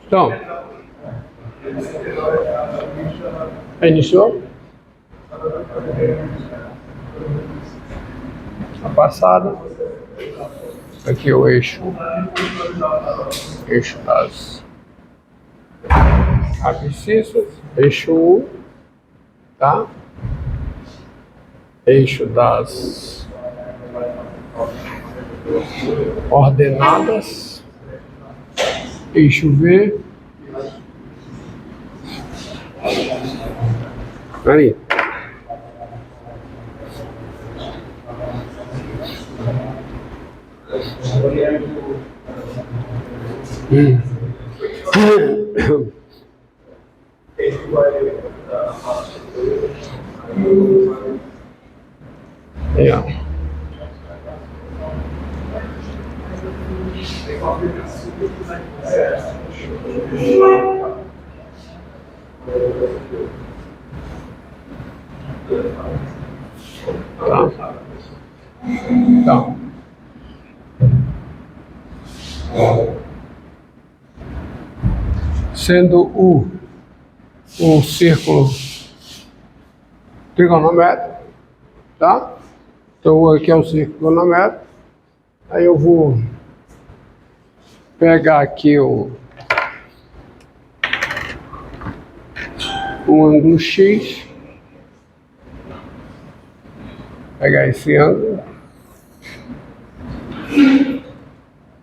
Então, iniciou? A passada. Aqui o eixo das abscissas, eixo 1, tá? Eixo das ordenadas, eixo V, aí. Tá. Então, sendo um círculo trigonométrico, tá? Então aqui é um círculo trigonométrico. Aí eu vou pegar aqui um ângulo X, pegar esse ângulo,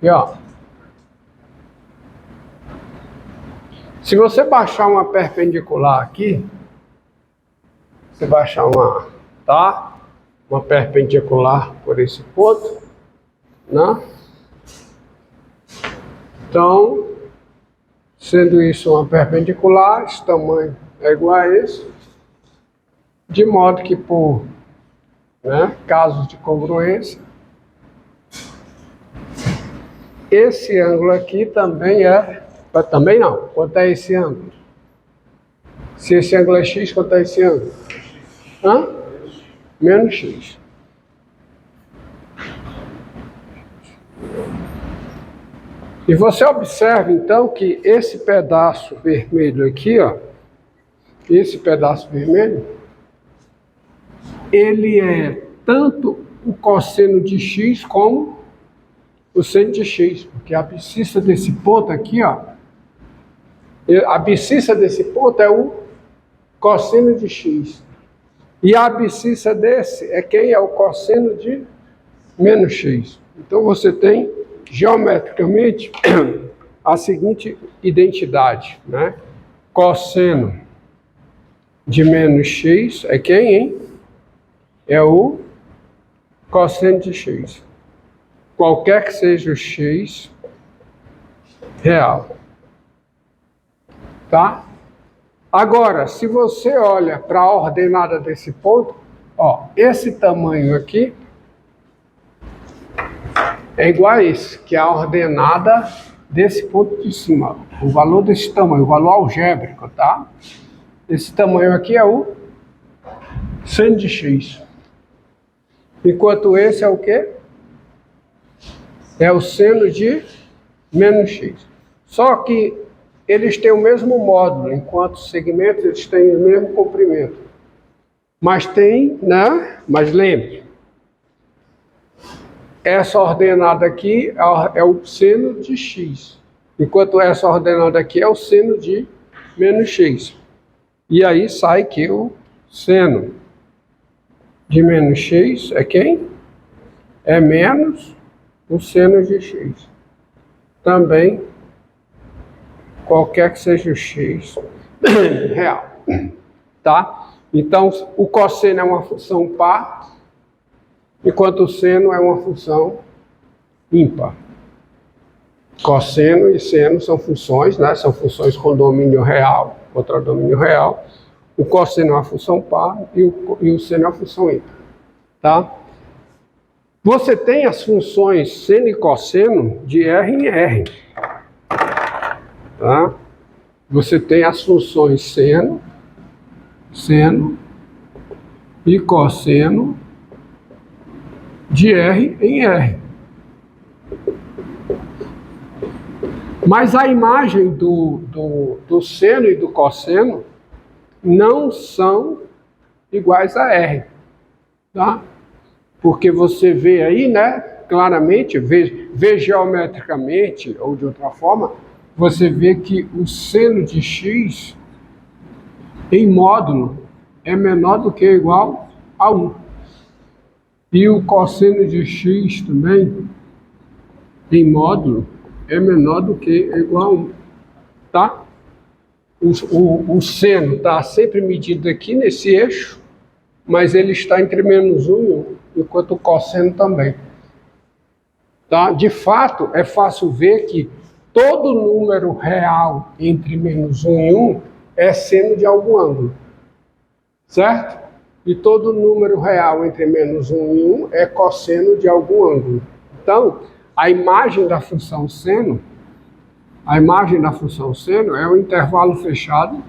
e ó, se você baixar uma perpendicular aqui, você baixar uma perpendicular por esse ponto, né? Então, sendo isso uma perpendicular, esse tamanho é igual a esse, de modo que por casos de congruência, esse ângulo aqui também não, quanto é esse ângulo? Se esse ângulo é x, quanto é esse ângulo? Menos x. E você observa então que esse pedaço vermelho aqui, ó, esse pedaço vermelho, ele é tanto o cosseno de x como o seno de x, porque a abscissa desse ponto aqui, ó, a abscissa desse ponto é o cosseno de x. E a abscissa desse é quem é o cosseno de menos x. Então você tem geometricamente a seguinte identidade, né? Cosseno de menos x é quem, hein? É o cosseno de x. Qualquer que seja o x real. Tá? Agora, se você olha para a ordenada desse ponto, ó, esse tamanho aqui é igual a esse, que é a ordenada desse ponto de cima. O valor desse tamanho, o valor algébrico, tá? Esse tamanho aqui é o seno de x. Enquanto esse é o quê? É o seno de menos x. Só que eles têm o mesmo módulo, enquanto os segmentos eles têm o mesmo comprimento. Mas tem, né? Mas lembre, essa ordenada aqui é o seno de x, enquanto essa ordenada aqui é o seno de menos x. E aí sai que o seno de menos x é quem? É menos o seno de x. Também, qualquer que seja o x real. Tá? Então, o cosseno é uma função par, enquanto o seno é uma função ímpar. Cosseno e seno são funções, né? São funções com domínio real contra domínio real. O cosseno é uma função par e o seno é uma função ímpar. Tá? Você tem as funções seno e cosseno de R em R. Tá? Você tem as funções seno e cosseno de R em R. Mas a imagem do seno e do cosseno não são iguais a R, tá? Porque você vê aí, né, claramente, vê geometricamente, ou de outra forma, você vê que o seno de x em módulo é menor do que ou igual a 1. E o cosseno de x também, em módulo, é menor do que ou igual a 1, tá? O seno está sempre medido aqui nesse eixo, mas ele está entre menos 1 e 1, enquanto o cosseno também. Tá? De fato, é fácil ver que todo número real entre menos 1 e 1 é seno de algum ângulo, certo? E todo número real entre menos 1 e 1 é cosseno de algum ângulo. Então, a imagem da função seno é o intervalo fechado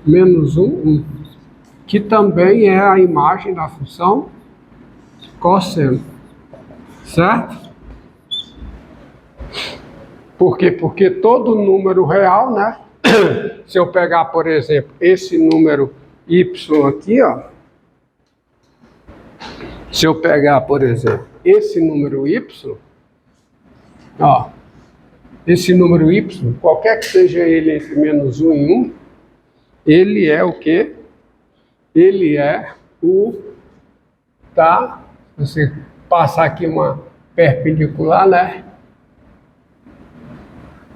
menos 1, 1, que também é a imagem da função cosseno, certo? Por quê? Porque todo número real, né? Se eu pegar, por exemplo, esse número y aqui, ó. Se eu pegar, por exemplo, esse número y, ó. Esse número y, qualquer que seja ele entre menos 1 e 1, ele é o quê? Ele é o, tá? Você passar aqui uma perpendicular, né?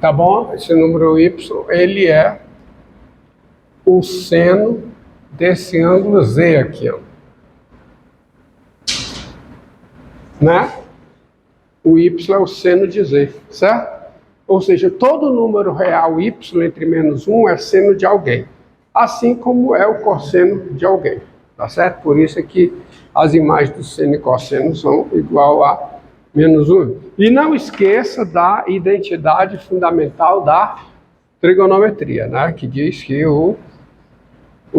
Tá bom? Esse número y, ele é o seno desse ângulo Z aqui, ó. Né? O y é o seno de Z, certo? Ou seja, todo número real y entre menos 1 é seno de alguém, assim como é o cosseno de alguém, tá certo? Por isso é que as imagens do seno e cosseno são igual a menos 1. E não esqueça da identidade fundamental da trigonometria, né? Que diz que o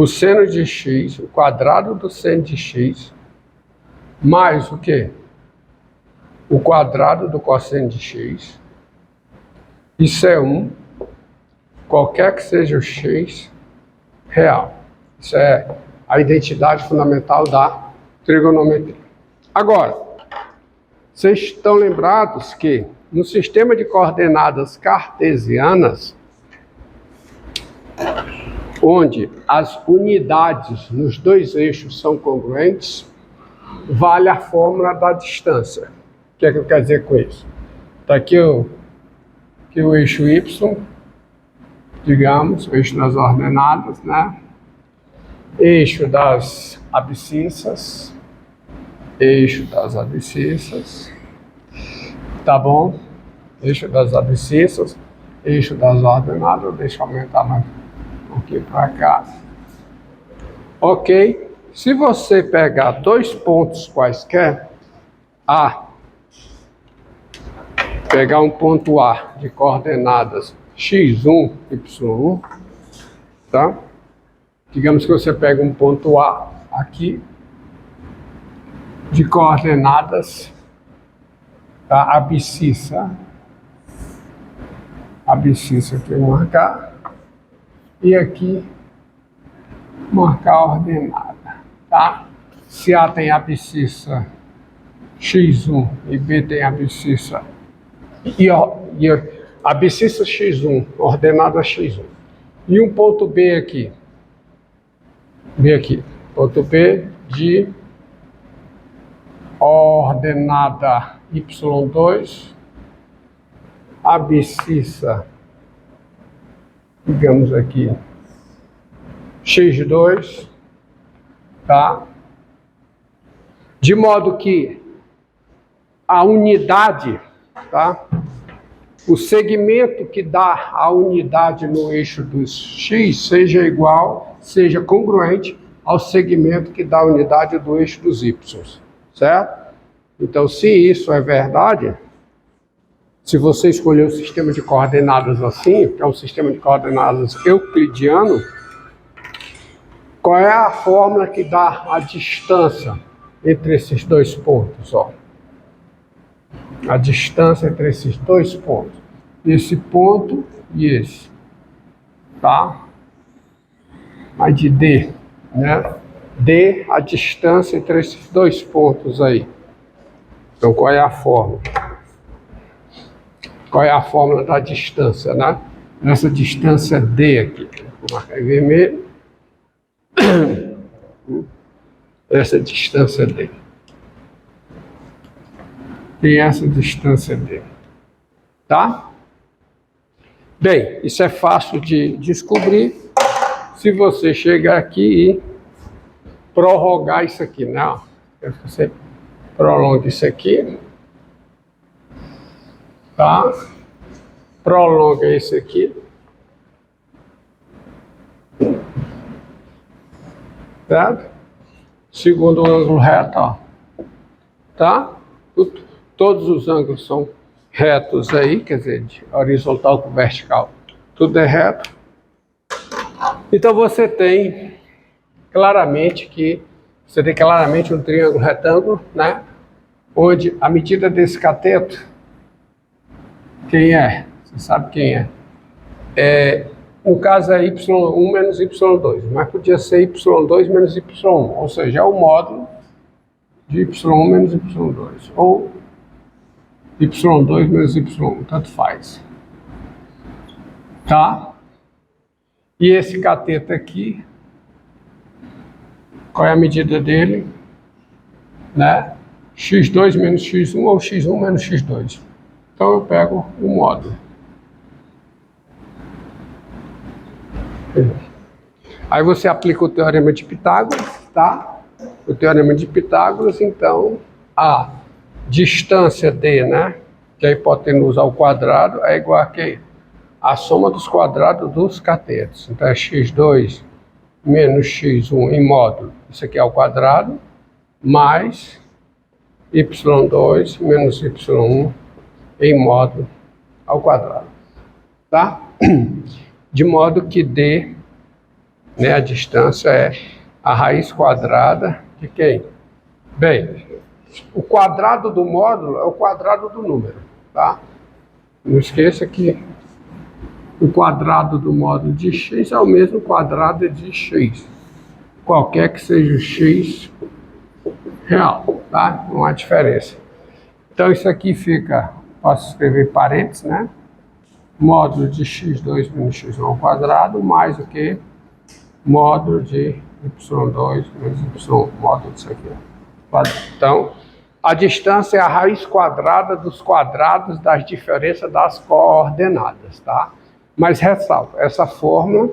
seno de x, o quadrado do seno de x, mais o quê? O quadrado do cosseno de x, isso é 1, qualquer que seja o x real. Isso é a identidade fundamental da trigonometria. Agora, vocês estão lembrados que no sistema de coordenadas cartesianas, onde as unidades nos dois eixos são congruentes, vale a fórmula da distância. O que é que eu quero dizer com isso? Está aqui o eixo y, digamos, o eixo das ordenadas, né? Eixo das abscissas, tá bom? Eixo das abscissas, eixo das ordenadas, deixa eu aumentar mais um pouquinho para cá. Ok? Se você pegar dois pontos quaisquer, pegar um ponto A de coordenadas x1, y1, tá? Digamos que você pega um ponto A aqui, de coordenadas da abscissa aqui marcar, e aqui marcar a ordenada, tá? Se A tem abscissa x1 e B tem abscissa e abscissa x1, ordenada x1. E um ponto B aqui. Ponto B de ordenada y2, abscissa, digamos aqui, x2, tá? De modo que a unidade, tá? O segmento que dá a unidade no eixo dos x seja congruente ao segmento que dá a unidade do eixo dos y, certo? Então, se isso é verdade, se você escolher o sistema de coordenadas assim, que é um sistema de coordenadas euclidiano, qual é a fórmula que dá a distância entre esses dois pontos, ó? A distância entre esses dois pontos. esse ponto e esse, tá? Mas de D, né? D, a distância entre esses dois pontos aí. Então, qual é a fórmula? Qual é a fórmula da distância, né? Essa distância D aqui. Vou marcar em vermelho. Essa distância D. Tem essa distância D. Tá? Bem, isso é fácil de descobrir se você chegar aqui e prorrogar isso aqui, né? Você prolonga isso aqui, tá? Prolonga esse aqui, certo? Segundo ângulo reto, ó, tá? Todos os ângulos são retos aí, quer dizer, de horizontal com vertical, tudo é reto. Então você tem claramente um triângulo retângulo, né? Onde a medida desse cateto, quem é? Você sabe quem é? No caso é y1 menos y2, mas podia ser y2 menos y1, ou seja, é o módulo de y1 menos y2, ou y2 menos y1, tanto faz. Tá? E esse cateto aqui, qual é a medida dele? Né? x2 menos x1 ou x1 menos x2. Então eu pego o módulo. Aí você aplica o teorema de Pitágoras, tá? O teorema de Pitágoras, então, a distância D, né? Que é a hipotenusa ao quadrado, é igual a quê? A soma dos quadrados dos catetos. Então é x2 menos x1 em módulo, isso aqui é ao quadrado, mais y2 menos y1 em módulo ao quadrado, tá? De modo que D, né, a distância é a raiz quadrada de quem? Bem, o quadrado do módulo é o quadrado do número, tá? Não esqueça que o quadrado do módulo de x é o mesmo quadrado de x, qualquer que seja o x real, tá? Não há diferença. Então isso aqui fica, posso escrever parênteses, né? Módulo de x2 menos x1 ao quadrado, mais o que? Módulo de y2 menos y1, módulo disso aqui. Então, a distância é a raiz quadrada dos quadrados das diferenças das coordenadas, tá? Mas ressalto, essa fórmula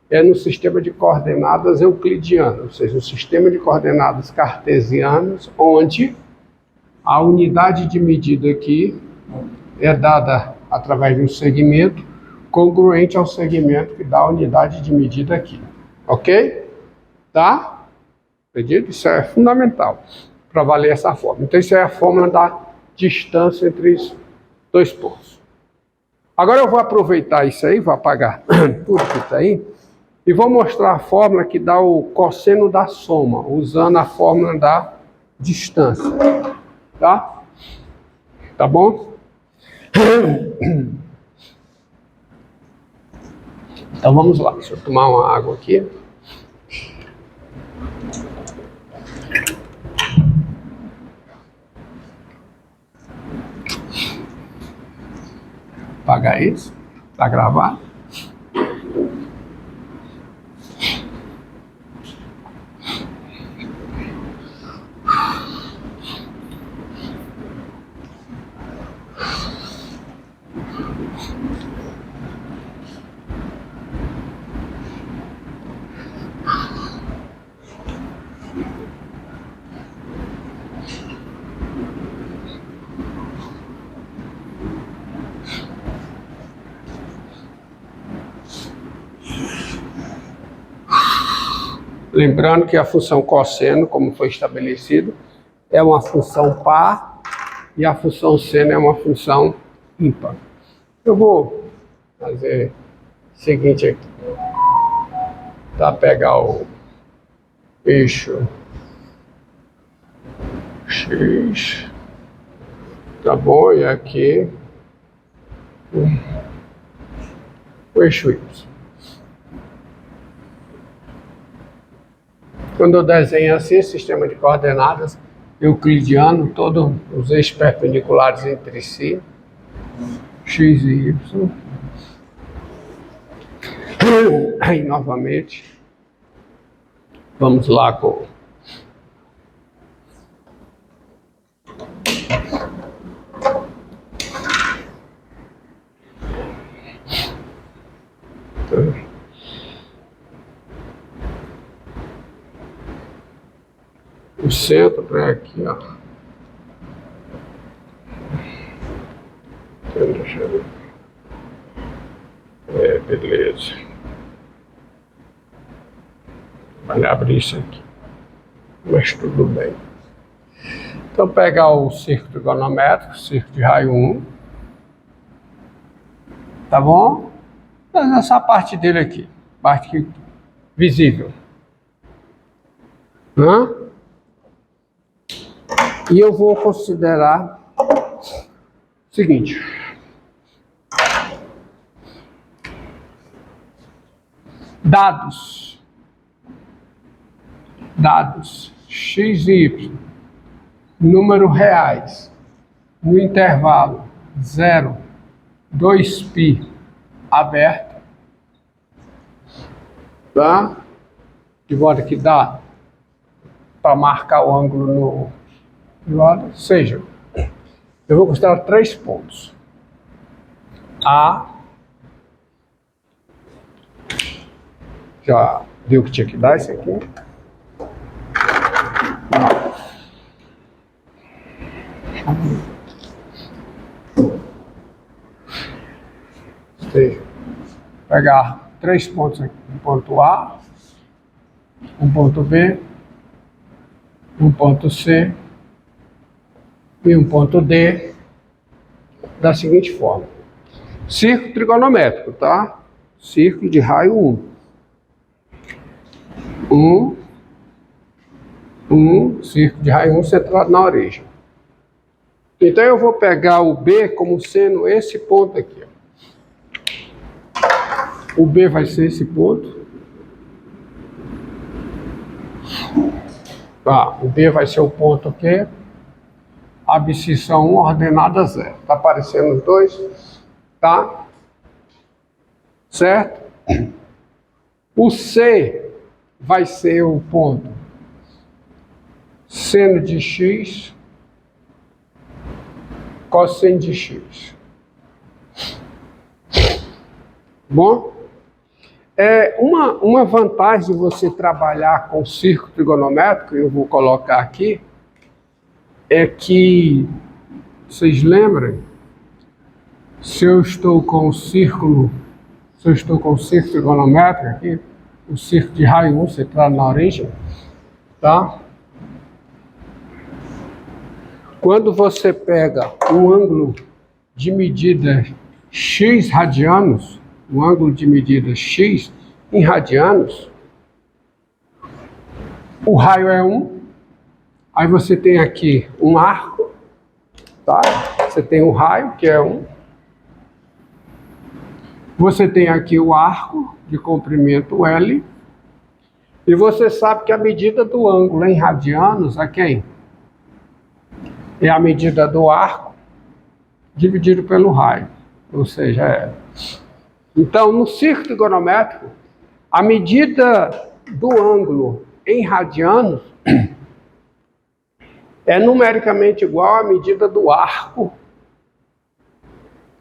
é no sistema de coordenadas euclidiano, ou seja, no sistema de coordenadas cartesianas, onde a unidade de medida aqui é dada através de um segmento congruente ao segmento que dá a unidade de medida aqui. Ok? Tá? Entendido? Isso é fundamental para valer essa fórmula. Então, isso é a fórmula da distância entre os dois pontos. Agora eu vou aproveitar isso aí, vou apagar tudo que está aí, e vou mostrar a fórmula que dá o cosseno da soma, usando a fórmula da distância. Tá? Tá bom? Então vamos lá, deixa eu tomar uma água aqui. Apagar isso, tá gravado. Lembrando que a função cosseno, como foi estabelecido, é uma função par e a função seno é uma função ímpar. Eu vou fazer o seguinte aqui. Tá? Pegar o eixo X, tá bom? E aqui o eixo Y. Quando eu desenho assim, sistema de coordenadas euclidiano, todos os eixos perpendiculares entre si, x e y. Aí, novamente, vamos lá com o centro é aqui, ó. Deixa eu ver. Beleza. Vai abrir isso aqui. Mas tudo bem. Então, pegar o círculo trigonométrico, círculo de raio 1. Tá bom? Essa parte dele aqui. Parte aqui, visível. E eu vou considerar o seguinte. Dados x e y, número reais, no intervalo 0, 2π aberto, tá? De modo que dá para marcar o ângulo no lado, seja, eu vou considerar 3 pontos. A, já viu que tinha que dar esse aqui? Seja, pegar 3 pontos aqui, um ponto A, um ponto B, um ponto C e um ponto D, da seguinte forma. Círculo trigonométrico, tá? Círculo de raio 1. Círculo de raio 1 centrado na origem. Então eu vou pegar o B como sendo esse ponto aqui, ó. O B vai ser esse ponto. Tá, o B vai ser o ponto que abscissa 1, ordenada 0. Tá aparecendo os dois, tá? Certo? O C vai ser o ponto seno de x, cosseno de x. Bom? Uma vantagem de você trabalhar com círculo trigonométrico, eu vou colocar aqui, é que, vocês lembram, se eu estou com o círculo trigonométrico aqui, o círculo de raio 1 centrado na origem, tá? Quando você pega um ângulo de medida x radianos, um ângulo de medida x em radianos, o raio é 1, aí você tem aqui um arco, tá? Você tem o raio, que é 1. Você tem aqui o arco de comprimento L, e você sabe que a medida do ângulo em radianos é quem? É a medida do arco dividido pelo raio, ou seja, é. Então, no círculo trigonométrico, a medida do ângulo em radianos é numericamente igual à medida do arco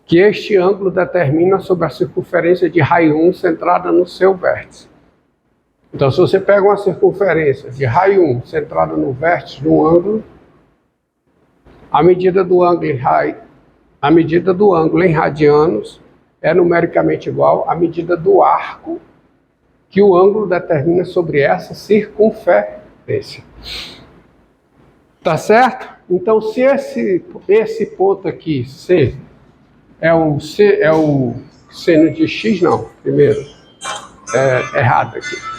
que este ângulo determina sobre a circunferência de raio 1 centrada no seu vértice. Então, se você pega uma circunferência de raio 1 centrada no vértice de um ângulo, a medida do ângulo em radianos é numericamente igual à medida do arco que o ângulo determina sobre essa circunferência. Tá certo? Então, se esse ponto aqui, C, é o seno de x, não, primeiro, é errado aqui.